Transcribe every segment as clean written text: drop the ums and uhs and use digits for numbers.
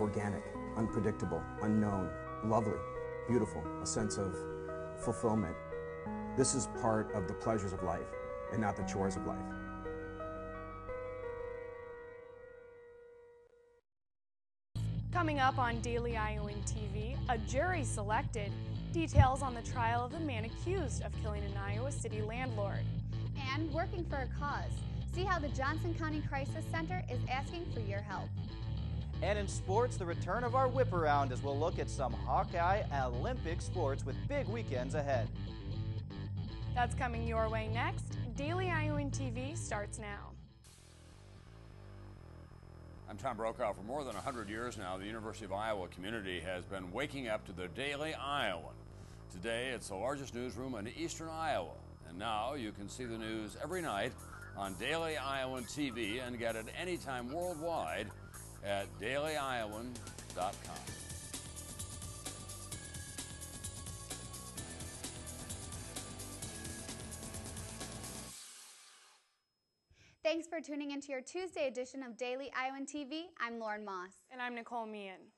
organic, unpredictable, unknown, lovely, beautiful, a sense of fulfillment. This is part of the pleasures of life and not the chores of life. Coming up on Daily Iowan TV, a jury selected details on the trial of the man accused of killing an Iowa City landlord. And working for a cause. See how the Johnson County Crisis Center is asking for your help. And in sports, the return of our whip around as we'll look at some Hawkeye Olympic sports with big weekends ahead. That's coming your way next. Daily Iowan TV starts now. I'm Tom Brokaw. For more than 100 years now, the University of Iowa community has been waking up to the Daily Iowan. Today, it's the largest newsroom in eastern Iowa. And now you can see the news every night on Daily Iowan TV and get it anytime worldwide at dailyiowan.com. Thanks for tuning into your Tuesday edition of Daily Iowan TV. I'm Lauren Moss. And I'm Nicole Meehan.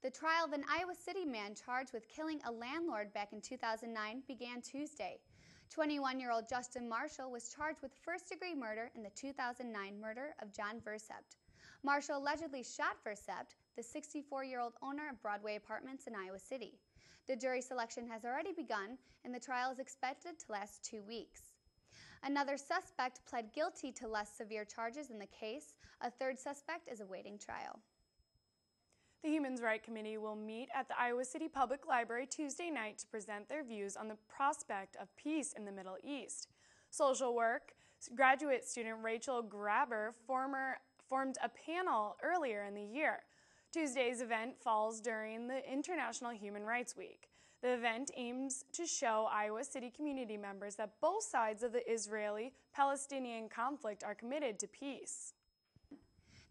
The trial of an Iowa City man charged with killing a landlord back in 2009 began Tuesday. 21-year-old Justin Marshall was charged with first-degree murder in the 2009 murder of John Versept. Marshall allegedly shot Versept, the 64-year-old owner of Broadway Apartments in Iowa City. The jury selection has already begun, and the trial is expected to last 2 weeks. Another suspect pled guilty to less severe charges in the case. A third suspect is awaiting trial. The Human Rights Committee will meet at the Iowa City Public Library Tuesday night to present their views on the prospect of peace in the Middle East. Social work graduate student Rachel Graber formed a panel earlier in the year. Tuesday's event falls during the International Human Rights Week. The event aims to show Iowa City community members that both sides of the Israeli-Palestinian conflict are committed to peace.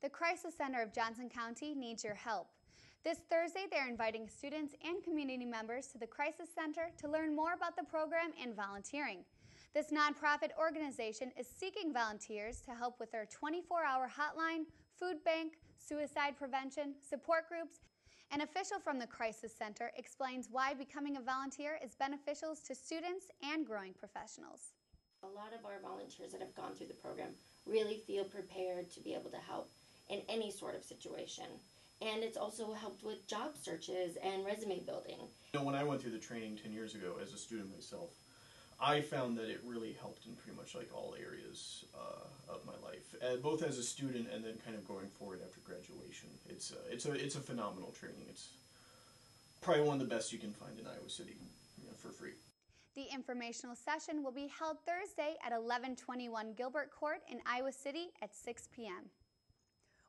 The Crisis Center of Johnson County needs your help. This Thursday, they're inviting students and community members to the Crisis Center to learn more about the program and volunteering. This nonprofit organization is seeking volunteers to help with their 24-hour hotline, food bank, suicide prevention, support groups. An official from the Crisis Center explains why becoming a volunteer is beneficial to students and growing professionals. A lot of our volunteers that have gone through the program really feel prepared to be able to help in any sort of situation. And it's also helped with job searches and resume building. You know, when I went through the training 10 years ago as a student myself, I found that it really helped in pretty much like all areas of my life, both as a student and then kind of going forward after graduation. It's a phenomenal training. It's probably one of the best you can find in Iowa City, for free. The informational session will be held Thursday at 1121 Gilbert Court in Iowa City at 6 p.m.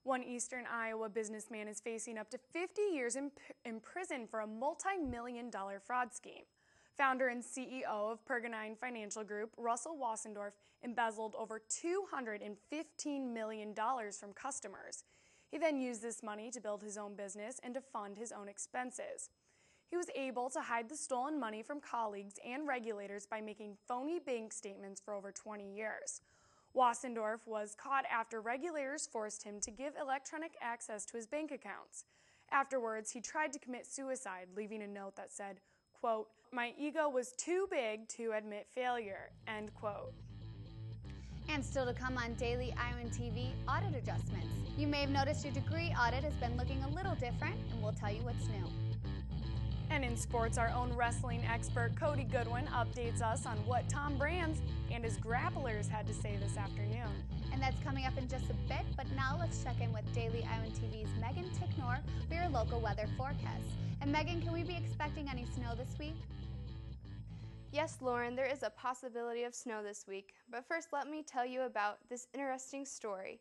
One eastern Iowa businessman is facing up to 50 years in prison for a multi-million-dollar fraud scheme. Founder and CEO of Pergamine Financial Group, Russell Wassendorf, embezzled over $215 million from customers. He then used this money to build his own business and to fund his own expenses. He was able to hide the stolen money from colleagues and regulators by making phony bank statements for over 20 years. Wassendorf was caught after regulators forced him to give electronic access to his bank accounts. Afterwards, he tried to commit suicide, leaving a note that said, quote, "My ego was too big to admit failure," end quote. And still to come on Daily Iowan TV, audit adjustments. You may have noticed your degree audit has been looking a little different, and we'll tell you what's new. And in sports, our own wrestling expert Cody Goodwin updates us on what Tom Brands and his grapplers had to say this afternoon. And that's coming up in just a bit, but now let's check in with Daily Iowan TV's Megan Ticknor for your local weather forecast. And Megan, can we be expecting any snow this week? Yes, Lauren, there is a possibility of snow this week, but first let me tell you about this interesting story.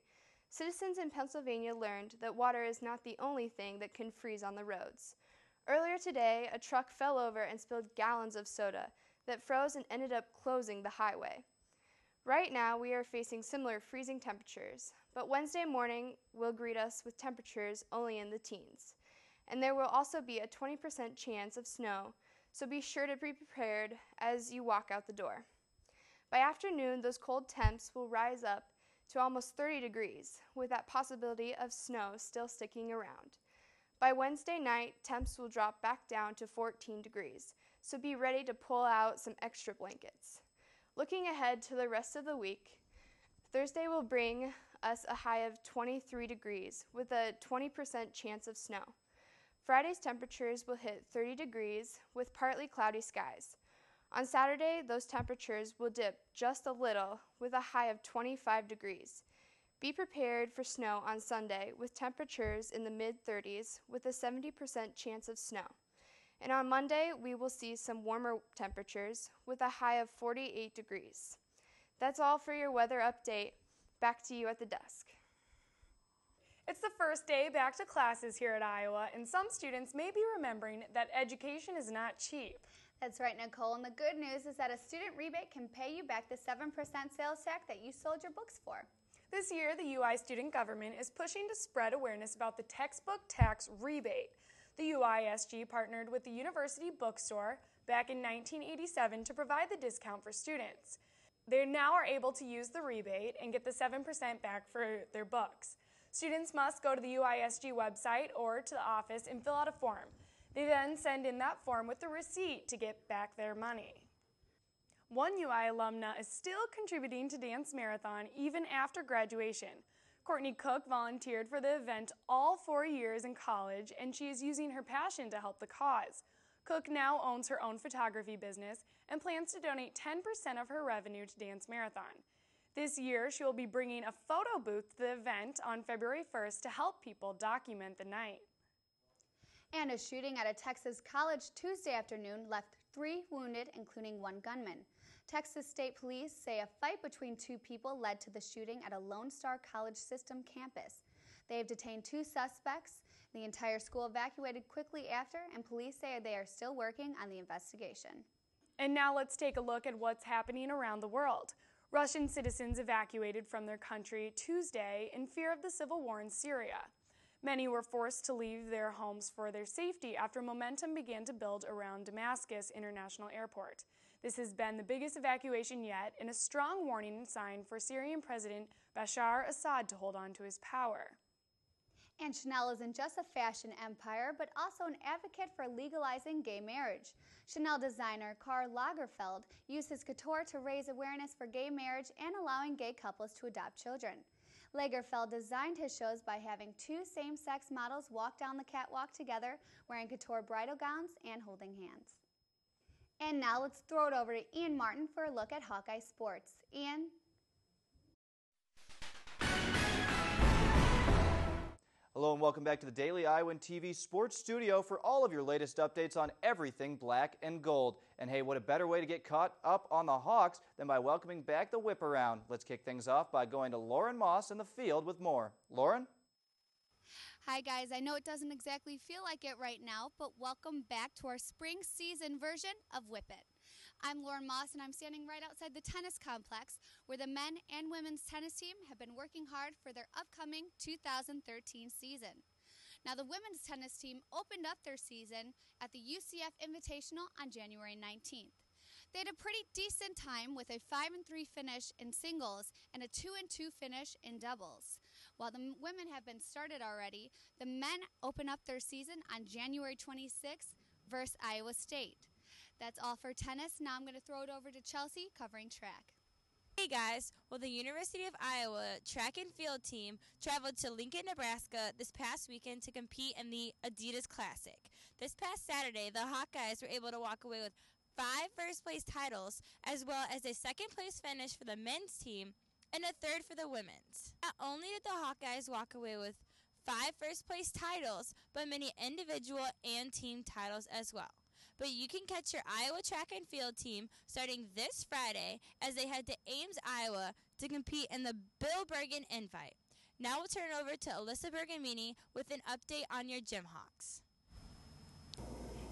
Citizens in Pennsylvania learned that water is not the only thing that can freeze on the roads. Earlier today, a truck fell over and spilled gallons of soda that froze and ended up closing the highway. Right now, we are facing similar freezing temperatures, but Wednesday morning will greet us with temperatures only in the teens. And there will also be a 20% chance of snow, so be sure to be prepared as you walk out the door. By afternoon, those cold temps will rise up to almost 30 degrees, with that possibility of snow still sticking around. By Wednesday night, temps will drop back down to 14 degrees, so be ready to pull out some extra blankets. Looking ahead to the rest of the week, Thursday will bring us a high of 23 degrees with a 20% chance of snow. Friday's temperatures will hit 30 degrees with partly cloudy skies. On Saturday, those temperatures will dip just a little with a high of 25 degrees. Be prepared for snow on Sunday with temperatures in the mid-30s with a 70% chance of snow. And on Monday, we will see some warmer temperatures with a high of 48 degrees. That's all for your weather update. Back to you at the desk. It's the first day back to classes here at Iowa, and some students may be remembering that education is not cheap. That's right, Nicole, and the good news is that a student rebate can pay you back the 7% sales tax that you sold your books for. This year, the UI student government is pushing to spread awareness about the textbook tax rebate. The UISG partnered with the University Bookstore back in 1987 to provide the discount for students. They now are able to use the rebate and get the 7% back for their books. Students must go to the UISG website or to the office and fill out a form. They then send in that form with the receipt to get back their money. One UI alumna is still contributing to Dance Marathon even after graduation. Courtney Cook volunteered for the event all 4 years in college, and she is using her passion to help the cause. Cook now owns her own photography business and plans to donate 10% of her revenue to Dance Marathon. This year, she will be bringing a photo booth to the event on February 1st to help people document the night. And a shooting at a Texas college Tuesday afternoon left 3 wounded, including 1 gunman. Texas State Police say a fight between 2 people led to the shooting at a Lone Star College System campus. They have detained 2 suspects. The entire school evacuated quickly after, and police say they are still working on the investigation. And now let's take a look at what's happening around the world. Russian citizens evacuated from their country Tuesday in fear of the civil war in Syria. Many were forced to leave their homes for their safety after momentum began to build around Damascus International Airport. This has been the biggest evacuation yet and a strong warning sign for Syrian President Bashar Assad to hold on to his power. And Chanel isn't just a fashion empire, but also an advocate for legalizing gay marriage. Chanel designer Karl Lagerfeld used his couture to raise awareness for gay marriage and allowing gay couples to adopt children. Lagerfeld designed his shows by having 2 same-sex models walk down the catwalk together, wearing couture bridal gowns and holding hands. And now let's throw it over to Ian Martin for a look at Hawkeye sports. Ian? Hello and welcome back to the Daily Iowan TV Sports Studio for all of your latest updates on everything black and gold. And hey, what a better way to get caught up on the Hawks than by welcoming back the whip around. Let's kick things off by going to Lauren Moss in the field with more. Lauren? Hi guys, I know it doesn't exactly feel like it right now, but welcome back to our spring season version of Whip It. I'm Lauren Moss and I'm standing right outside the tennis complex where the men and women's tennis team have been working hard for their upcoming 2013 season. Now the women's tennis team opened up their season at the UCF Invitational on January 19th. They had a pretty decent time with a 5-3 finish in singles and a 2-2 finish in doubles. While the women have been started already, the men open up their season on January 26th versus Iowa State. That's all for tennis. Now I'm going to throw it over to Chelsea covering track. Hey guys, well the University of Iowa track and field team traveled to Lincoln, Nebraska this past weekend to compete in the Adidas Classic. This past Saturday, the Hawkeyes were able to walk away with 5 first-place titles, as well as a second-place finish for the men's team and a 3rd for the women's. Not only did the Hawkeyes walk away with 5 first-place titles, but many individual and team titles as well. But you can catch your Iowa track and field team starting this Friday as they head to Ames, Iowa to compete in the Bill Bergen Invite. Now we'll turn it over to Alyssa Bergamini with an update on your Gym Hawks.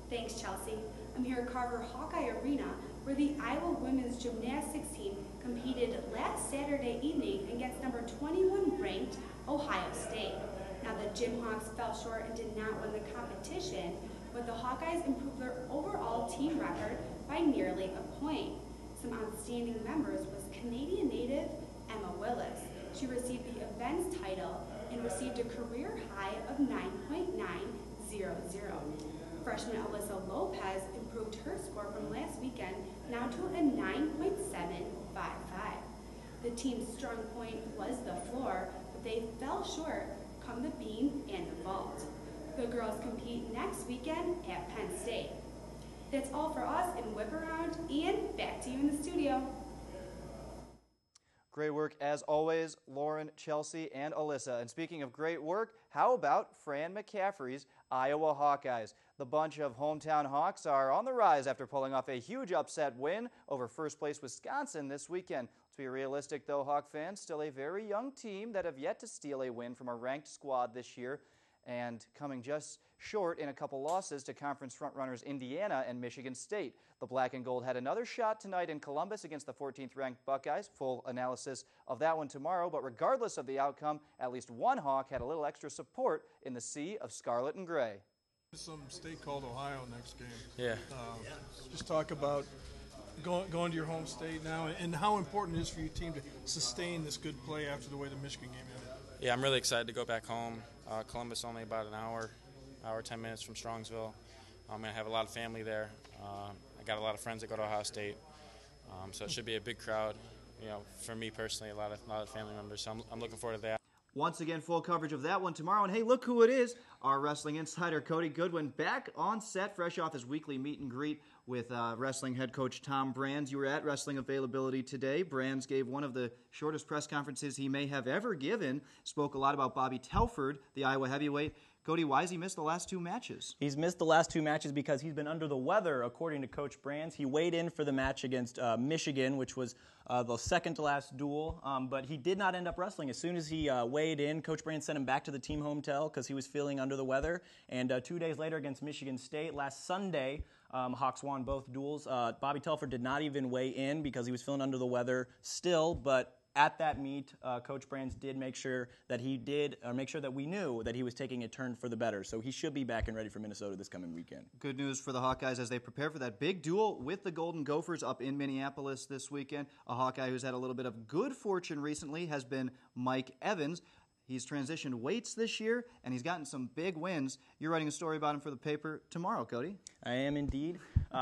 Thanks, Chelsea. I'm here at Carver Hawkeye Arena, where the Iowa women's gymnastics team competed last Saturday evening against number 21 ranked Ohio State. Now the Gym Hawks fell short and did not win the competition, but the Hawkeyes improved their overall team record by nearly a point. Some outstanding members was Canadian native Emma Willis. She received the events title and received a career high of 9.9 0-0. Freshman Alyssa Lopez improved her score from last weekend, now to a 9.755. The team's strong point was the floor, but they fell short come the beam and the vault. The girls compete next weekend at Penn State. That's all for us in Whip Around. Ian, back to you in the studio. Great work as always, Lauren, Chelsea, and Alyssa. And speaking of great work, how about Fran McCaffrey's Iowa Hawkeyes? The bunch of hometown Hawks are on the rise after pulling off a huge upset win over first-place Wisconsin this weekend. Let's be realistic, though, Hawk fans, still a very young team that have yet to steal a win from a ranked squad this year, and coming just short in a couple losses to conference frontrunners Indiana and Michigan State. The Black and Gold had another shot tonight in Columbus against the 14th-ranked Buckeyes. Full analysis of that one tomorrow, but regardless of the outcome, at least one Hawk had a little extra support in the sea of scarlet and gray. Some state called Ohio next game. Yeah. Just talk about going to your home state now and how important it is for your team to sustain this good play after the way the Michigan game ended. Yeah, I'm really excited to go back home. Columbus only about an hour, 10 minutes from Strongsville. I have a lot of family there. I got a lot of friends that go to Ohio State, so it should be a big crowd. For me personally, a lot of family members. So I'm looking forward to that. Once again, full coverage of that one tomorrow. And hey, look who it is. Our wrestling insider, Cody Goodwin, back on set, fresh off his weekly meet and greet with wrestling head coach Tom Brands. You were at Wrestling Availability today. Brands gave one of the shortest press conferences he may have ever given. Spoke a lot about Bobby Telford, the Iowa heavyweight. Cody, why has he missed the last two matches? He's missed the last two matches because he's been under the weather, according to Coach Brands. He weighed in for the match against Michigan, which was the second-to-last duel, but he did not end up wrestling. As soon as he weighed in, Coach Brands sent him back to the team hotel because he was feeling under the weather. And 2 days later against Michigan State, last Sunday, Hawks won both duels. Bobby Telford did not even weigh in because he was feeling under the weather still, but at that meet, Coach Brands did make sure that we knew that he was taking a turn for the better. So he should be back and ready for Minnesota this coming weekend. Good news for the Hawkeyes as they prepare for that big duel with the Golden Gophers up in Minneapolis this weekend. A Hawkeye who's had a little bit of good fortune recently has been Mike Evans. He's transitioned weights this year, and he's gotten some big wins. You're writing a story about him for the paper tomorrow, Cody. I am indeed.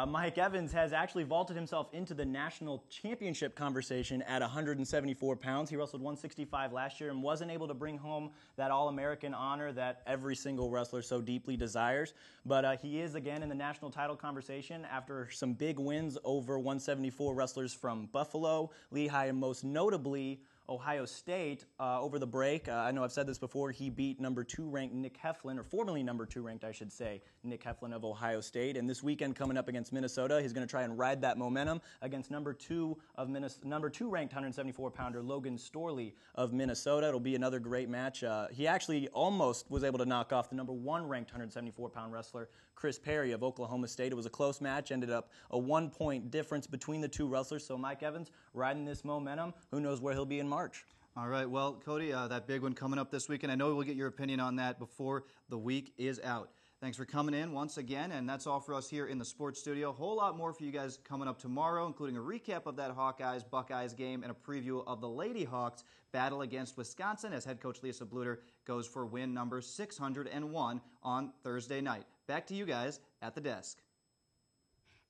Mike Evans has actually vaulted himself into the national championship conversation at 174 pounds. He wrestled 165 last year and wasn't able to bring home that All-American honor that every single wrestler so deeply desires. But he is again in the national title conversation after some big wins over 174 wrestlers from Buffalo, Lehigh, and most notably Ohio State over the break. I know I've said this before. He beat number 2 ranked Nick Heflin, or formerly number 2 ranked, I should say, Nick Heflin of Ohio State. And this weekend coming up against Minnesota, he's going to try and ride that momentum against number 2 ranked 174-pounder Logan Storley of Minnesota. It'll be another great match. He actually almost was able to knock off the number 1 ranked 174-pound wrestler Chris Perry of Oklahoma State. It was a close match, ended up a 1-point difference between the two wrestlers. So Mike Evans riding this momentum. Who knows where he'll be in March. All right, well, Cody, that big one coming up this weekend. I know we'll get your opinion on that before the week is out. Thanks for coming in once again, and that's all for us here in the sports studio. A whole lot more for you guys coming up tomorrow, including a recap of that Hawkeyes-Buckeyes game and a preview of the Lady Hawks battle against Wisconsin as head coach Lisa Bluter goes for win number 601 on Thursday night. Back to you guys at the desk.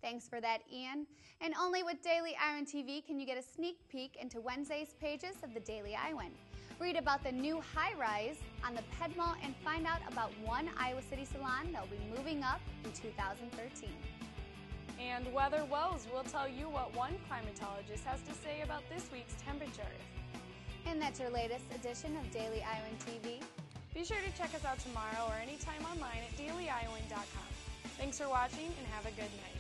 Thanks for that, Ian. And only with Daily Iowan TV can you get a sneak peek into Wednesday's pages of the Daily Iowan. Read about the new high-rise on the Ped Mall and find out about one Iowa City salon that will be moving up in 2013. And Weather Woes will tell you what one climatologist has to say about this week's temperatures. And that's your latest edition of Daily Iowan TV. Be sure to check us out tomorrow or anytime online at dailyiowan.com. Thanks for watching and have a good night.